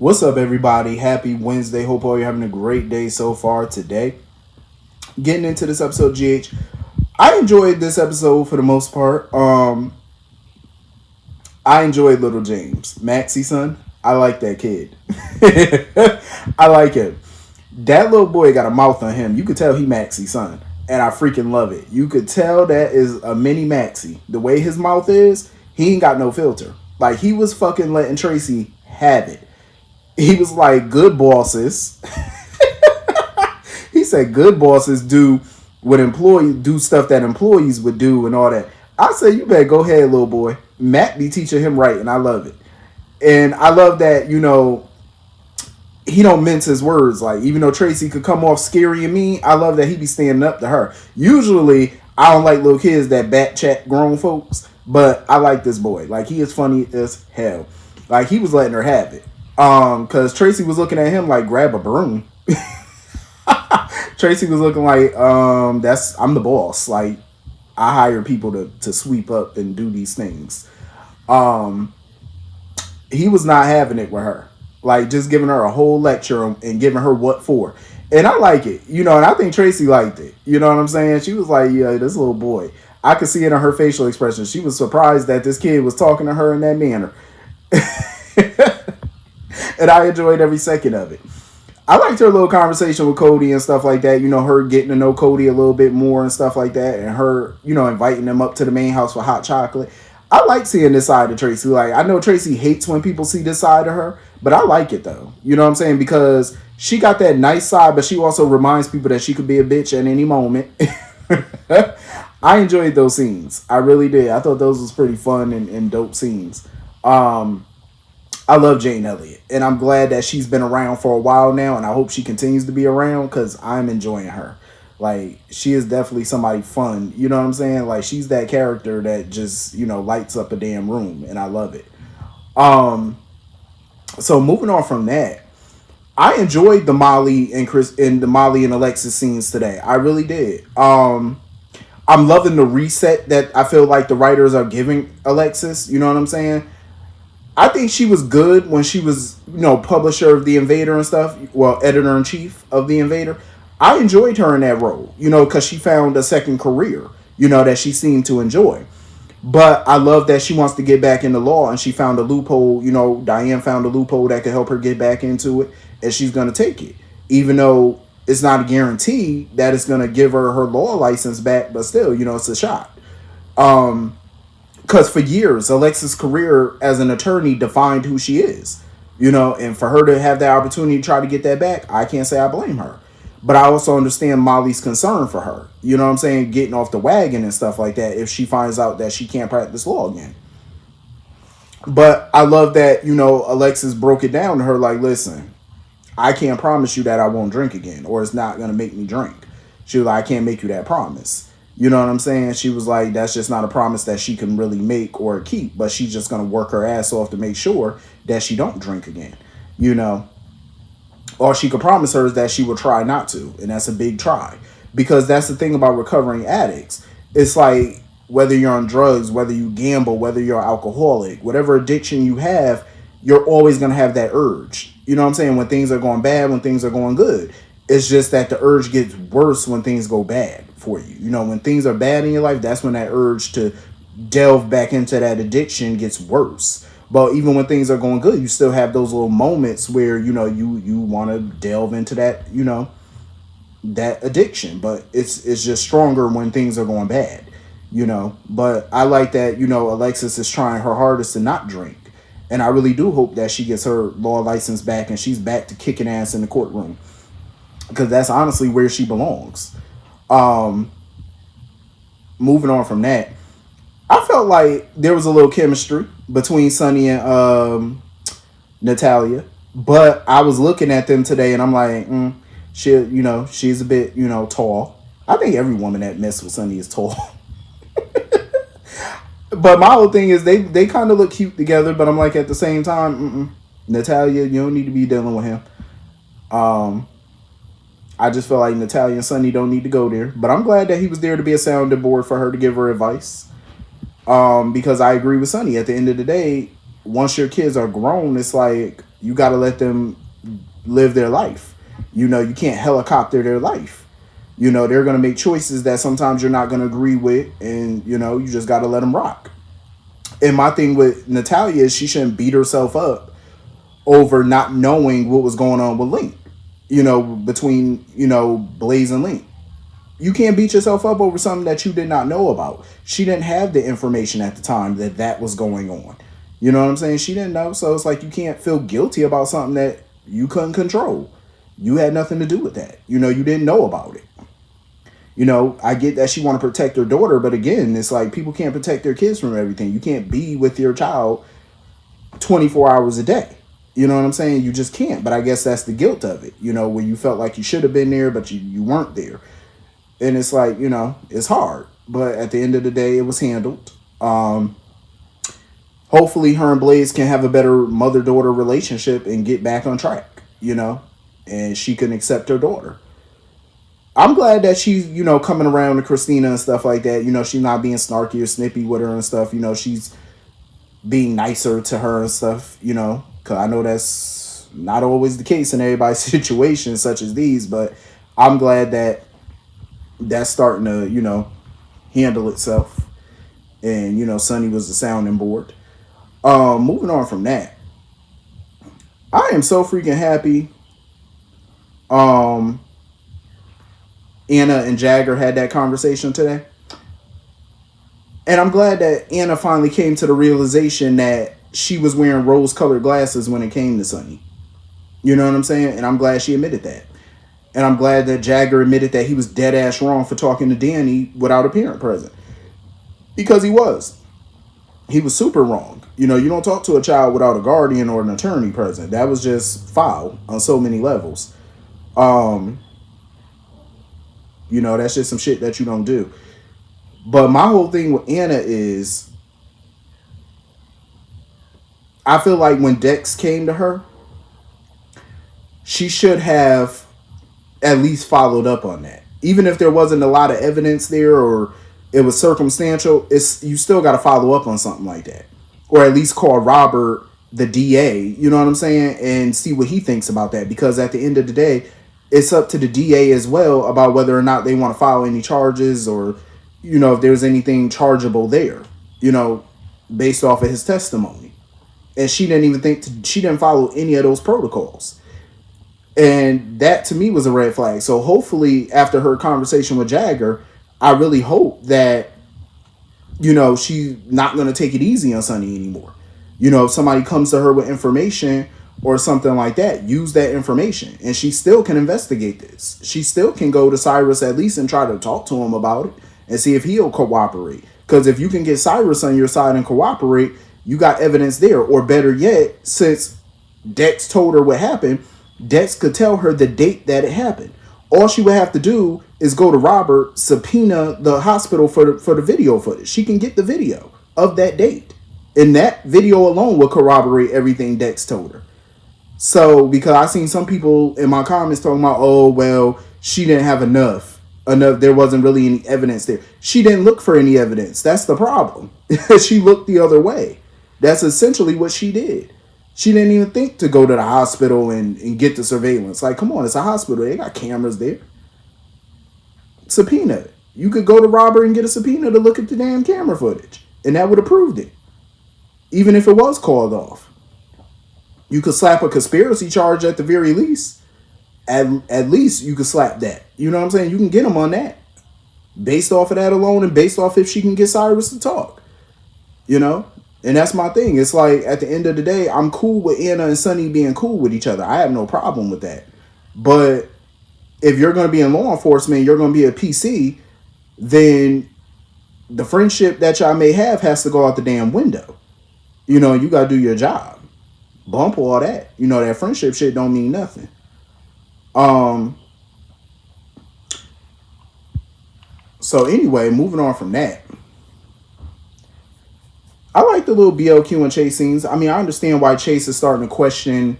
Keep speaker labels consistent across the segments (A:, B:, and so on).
A: What's up, everybody? Happy Wednesday. Hope all you're having a great day so far today. Getting into this episode, GH. I enjoyed this episode for the most part. I enjoyed Little James, Maxie son. I like that kid. I like him. That little boy got a mouth on him. You could tell he Maxie son, and I freaking love it. You could tell that is a mini Maxie. The way his mouth is, he ain't got no filter. Like he was fucking letting Tracy have it. He was like, good bosses. He said good bosses do stuff that employees would do and all that. I said, you better go ahead, little boy. Matt be teaching him right, and I love it. And I love that, he don't mince his words. Like, even though Tracy could come off scary and mean, I love that he be standing up to her. Usually, I don't like little kids that back chat grown folks, but I like this boy. Like, he is funny as hell. Like, he was letting her have it. Because Tracy was looking at him like, grab a broom. Tracy was looking like, I'm the boss. Like, I hire people to sweep up and do these things. He was not having it with her. Like, just giving her a whole lecture and giving her what for. And I like it, and I think Tracy liked it. You know what I'm saying? She was like, yeah, this little boy. I could see it in her facial expression. She was surprised that this kid was talking to her in that manner. And I enjoyed every second of it. I liked her little conversation with Cody and stuff like that. Her getting to know Cody a little bit more and stuff like that. And her, inviting them up to the main house for hot chocolate. I like seeing this side of Tracy. Like, I know Tracy hates when people see this side of her, but I like it though. You know what I'm saying? Because she got that nice side, but she also reminds people that she could be a bitch at any moment. I enjoyed those scenes. I really did. I thought those was pretty fun and dope scenes. I love Jane Elliott, and I'm glad that she's been around for a while now, and I hope she continues to be around because I'm enjoying her. Like, she is definitely somebody fun, you know what I'm saying? Like, she's that character that just, lights up a damn room, and I love it. So moving on from that, I enjoyed the Molly and Alexis scenes today. I really did. I'm loving the reset that I feel like the writers are giving Alexis, you know what I'm saying? I think she was good when she was, publisher of The Invader and stuff. Well, editor-in-chief of The Invader. I enjoyed her in that role, because she found a second career, that she seemed to enjoy. But I love that she wants to get back into law, and she found a loophole, Diane found a loophole that could help her get back into it, and she's going to take it. Even though it's not a guarantee that it's going to give her her law license back, but still, it's a shot. Because for years, Alexis' career as an attorney defined who she is, and for her to have that opportunity to try to get that back, I can't say I blame her. But I also understand Molly's concern for her, you know what I'm saying, getting off the wagon and stuff like that if she finds out that she can't practice law again. But I love that, Alexis broke it down to her like, listen, I can't promise you that I won't drink again or it's not going to make me drink. She was like, I can't make you that promise. You know what I'm saying? She was like, that's just not a promise that she can really make or keep, but she's just going to work her ass off to make sure that she don't drink again, All she could promise her is that she will try not to, and that's a big try. Because that's the thing about recovering addicts. It's like, whether you're on drugs, whether you gamble, whether you're alcoholic, whatever addiction you have, you're always going to have that urge. You know what I'm saying? When things are going bad, when things are going good. It's just that the urge gets worse when things go bad for you. When things are bad in your life, that's when that urge to delve back into that addiction gets worse. But even when things are going good, you still have those little moments where, you want to delve into that, that addiction. But it's just stronger when things are going bad, But I like that, Alexis is trying her hardest to not drink. And I really do hope that she gets her law license back and she's back to kicking ass in the courtroom. Because that's honestly where she belongs. Moving on from that, I felt like there was a little chemistry between Sonny and Natalia. But I was looking at them today and I'm like, she's a bit, tall. I think every woman that messes with Sonny is tall. But my whole thing is they kind of look cute together, but I'm like, at the same time, Natalia, you don't need to be dealing with him. I just feel like Natalia and Sonny don't need to go there. But I'm glad that he was there to be a sounding board for her to give her advice. Because I agree with Sonny. At the end of the day, once your kids are grown, it's like, You got to let them live their life. You know, you can't helicopter their life. You know, they're going to make choices that sometimes you're not going to agree with, and, you know, you just got to let them rock. And my thing with Natalia is she shouldn't beat herself up over not knowing what was going on with Link, you know, between, you know, Blaze and Link. You can't beat yourself up over something that you did not know about. She didn't have the information at the time that that was going on. You know what I'm saying? She didn't know. So it's like you can't feel guilty about something that you couldn't control. You had nothing to do with that. You know, you didn't know about it. You know, I get that she want to protect her daughter, but again, it's like people can't protect their kids from everything. You can't be with your child 24 hours a day. You know what I'm saying? You just can't. But I guess that's the guilt of it, you know, where you felt like you should have been there, but you weren't there. And it's like, you know, it's hard. But at the end of the day, it was handled. Hopefully her and Blaze can have a better mother-daughter relationship and get back on track, you know, and she can accept her daughter. I'm glad that she's, you know, coming around to Christina and stuff like that. You know, she's not being snarky or snippy with her and stuff. You know, she's being nicer to her and stuff, you know, because I know that's not always the case in everybody's situations such as these. But I'm glad that that's starting to, you know, handle itself. And, you know, Sonny was the sounding board. Moving on from that, I am so freaking happy. Anna and Jagger had that conversation today. And I'm glad that Anna finally came to the realization that she was wearing rose-colored glasses when it came to Sonny. You know what I'm saying? And I'm glad she admitted that. And I'm glad that Jagger admitted that he was dead-ass wrong for talking to Danny without a parent present. Because he was. He was super wrong. You know, you don't talk to a child without a guardian or an attorney present. That was just foul on so many levels. You know, that's just some shit that you don't do. But my whole thing with Anna is, I feel like when Dex came to her, she should have at least followed up on that. Even if there wasn't a lot of evidence there or it was circumstantial, you still got to follow up on something like that. Or at least call Robert, the DA, you know what I'm saying, and see what he thinks about that. Because at the end of the day, it's up to the DA as well about whether or not they want to file any charges or, you know, if there's anything chargeable there, you know, based off of his testimony. And she didn't even she didn't follow any of those protocols. And that to me was a red flag. So hopefully after her conversation with Jagger, I really hope that, you know, she's not going to take it easy on Sonny anymore. You know, if somebody comes to her with information or something like that, use that information. And she still can investigate this. She still can go to Cyrus at least and try to talk to him about it and see if he'll cooperate. Because if you can get Cyrus on your side and cooperate, you got evidence there. Or better yet, since Dex told her what happened, Dex could tell her the date that it happened. All she would have to do is go to Robert, subpoena the hospital for the video footage. She can get the video of that date. And that video alone will corroborate everything Dex told her. So, because I seen some people in my comments talking about, oh, well, she didn't have enough. There wasn't really any evidence there. She didn't look for any evidence. That's the problem. She looked the other way. That's essentially what she did. She didn't even think to go to the hospital and get the surveillance. Like, come on, it's a hospital. They got cameras there. Subpoena. You could go to Robert and get a subpoena to look at the damn camera footage. And that would have proved it. Even if it was called off. You could slap a conspiracy charge at the very least. At least you could slap that. You know what I'm saying? You can get them on that. Based off of that alone and based off if she can get Cyrus to talk. You know? And that's my thing. It's like, at the end of the day, I'm cool with Anna and Sonny being cool with each other. I have no problem with that. But if you're going to be in law enforcement, you're going to be a PC, then the friendship that y'all may have has to go out the damn window. You know, you got to do your job. Bump all that. You know, that friendship shit don't mean nothing. So anyway, moving on from that. I like the little BLQ and Chase scenes. I mean, I understand why Chase is starting to question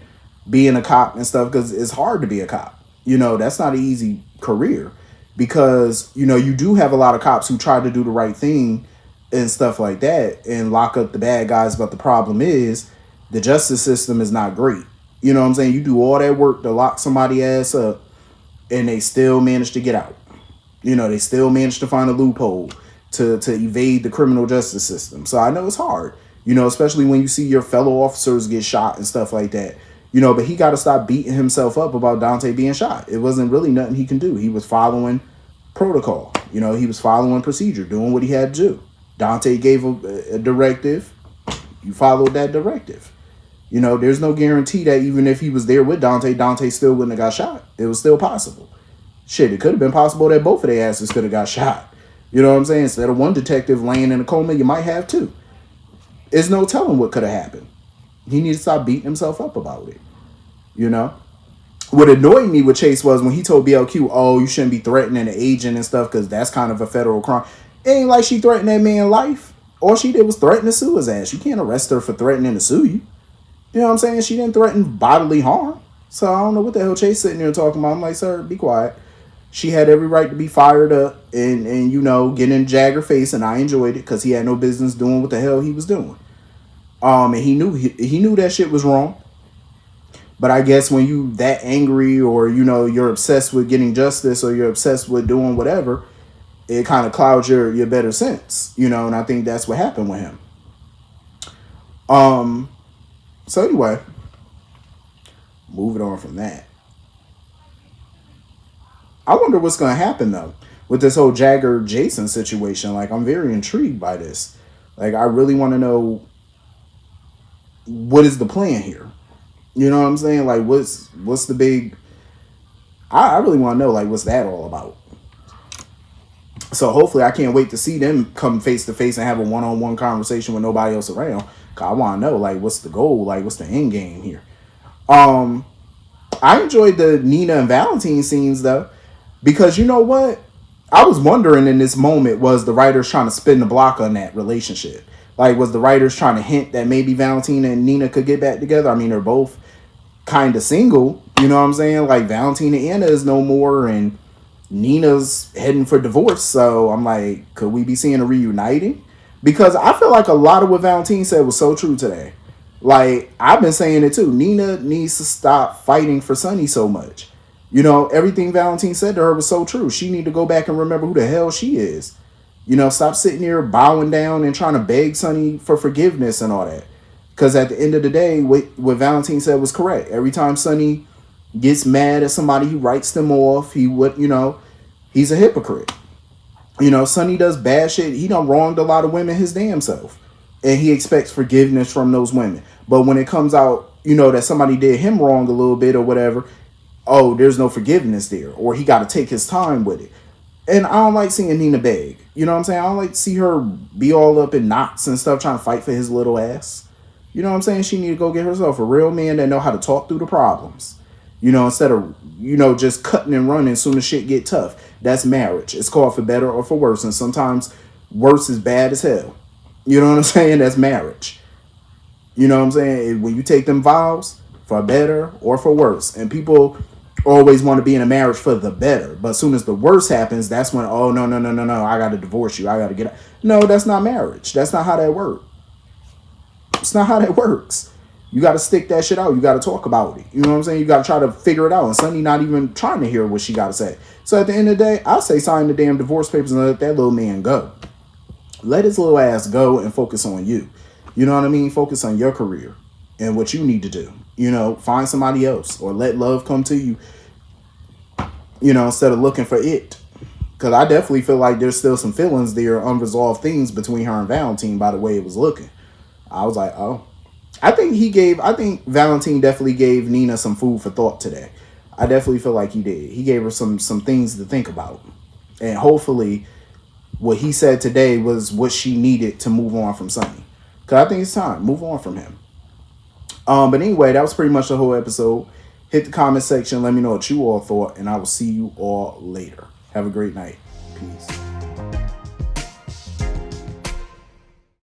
A: being a cop and stuff, because it's hard to be a cop. You know, that's not an easy career, because, you know, you do have a lot of cops who try to do the right thing and stuff like that and lock up the bad guys. But the problem is the justice system is not great. You know what I'm saying? You do all that work to lock somebody ass up and they still manage to get out. You know, they still manage to find a loophole to evade the criminal justice system. So I know it's hard, you know, especially when you see your fellow officers get shot and stuff like that. You know, but he got to stop beating himself up about Dante being shot. It wasn't really nothing he can do. He was following protocol. You know, he was following procedure, doing what he had to do. Dante gave a directive. You followed that directive. You know, there's no guarantee that even if he was there with Dante, Dante still wouldn't have got shot. It was still possible. Shit, it could have been possible that both of their asses could have got shot. You know what I'm saying? Instead of one detective laying in a coma, you might have two. There's no telling what could have happened. He needs to stop beating himself up about it. You know? What annoyed me with Chase was when he told BLQ, oh, you shouldn't be threatening an agent and stuff because that's kind of a federal crime. It ain't like she threatened that man's life. All she did was threaten to sue his ass. You can't arrest her for threatening to sue you. You know what I'm saying? She didn't threaten bodily harm. So I don't know what the hell Chase sitting there talking about. I'm like, sir, be quiet. She had every right to be fired up and you know, get in Jagger face, and I enjoyed it because he had no business doing what the hell he was doing. And he knew that shit was wrong. But I guess when you that angry or, you know, you're obsessed with getting justice or you're obsessed with doing whatever, it kind of clouds your better sense, you know, and I think that's what happened with him. So anyway, moving on from that. I wonder what's going to happen, though, with this whole Jagger-Jason situation. Like, I'm very intrigued by this. Like, I really want to know what is the plan here. You know what I'm saying? Like, what's the big... I really want to know, like, what's that all about? So, hopefully, I can't wait to see them come face-to-face and have a one-on-one conversation with nobody else around. Because I want to know, like, what's the goal? Like, what's the end game here? I enjoyed the Nina and Valentine scenes, though. Because you know what? I was wondering in this moment, was the writers trying to spin the block on that relationship? Like, was the writers trying to hint that maybe Valentina and Nina could get back together? I mean, they're both kind of single. You know what I'm saying? Like, Valentina Anna is no more, and Nina's heading for divorce. So I'm like, could we be seeing a reuniting? Because I feel like a lot of what Valentine said was so true today. Like, I've been saying it too. Nina needs to stop fighting for Sonny so much. You know, everything Valentine said to her was so true. She need to go back and remember who the hell she is. You know, stop sitting here bowing down and trying to beg Sonny for forgiveness and all that. Because at the end of the day, what Valentine said was correct. Every time Sonny gets mad at somebody, he writes them off. He's a hypocrite. You know, Sonny does bad shit. He done wronged a lot of women his damn self. And he expects forgiveness from those women. But when it comes out, you know, that somebody did him wrong a little bit or whatever, oh, there's no forgiveness there. Or he got to take his time with it. And I don't like seeing Nina beg. You know what I'm saying? I don't like to see her be all up in knots and stuff trying to fight for his little ass. You know what I'm saying? She need to go get herself a real man that know how to talk through the problems. You know, instead of, you know, just cutting and running as soon as shit get tough. That's marriage. It's called for better or for worse. And sometimes worse is bad as hell. You know what I'm saying? That's marriage. You know what I'm saying? When you take them vows for better or for worse. And people always want to be in a marriage for the better. But as soon as the worst happens, that's when, oh, no. I got to divorce you. I got to get out. No, that's not marriage. That's not how that works. It's not how that works. You got to stick that shit out. You got to talk about it. You know what I'm saying? You got to try to figure it out. And Sonny not even trying to hear what she got to say. So at the end of the day, I say sign the damn divorce papers and let that little man go. Let his little ass go and focus on you. You know what I mean? Focus on your career and what you need to do. You know, find somebody else or let love come to you, you know, instead of looking for it. Because I definitely feel like there's still some feelings there, unresolved things between her and Valentine by the way it was looking. I was like, oh. I think Valentine definitely gave Nina some food for thought today. I definitely feel like he did. He gave her some things to think about. And hopefully what he said today was what she needed to move on from Sonny. Because I think it's time. Move on from him. But anyway, that was pretty much the whole episode. Hit the comment section. Let me know what you all thought. And I will see you all later. Have a great night. Peace.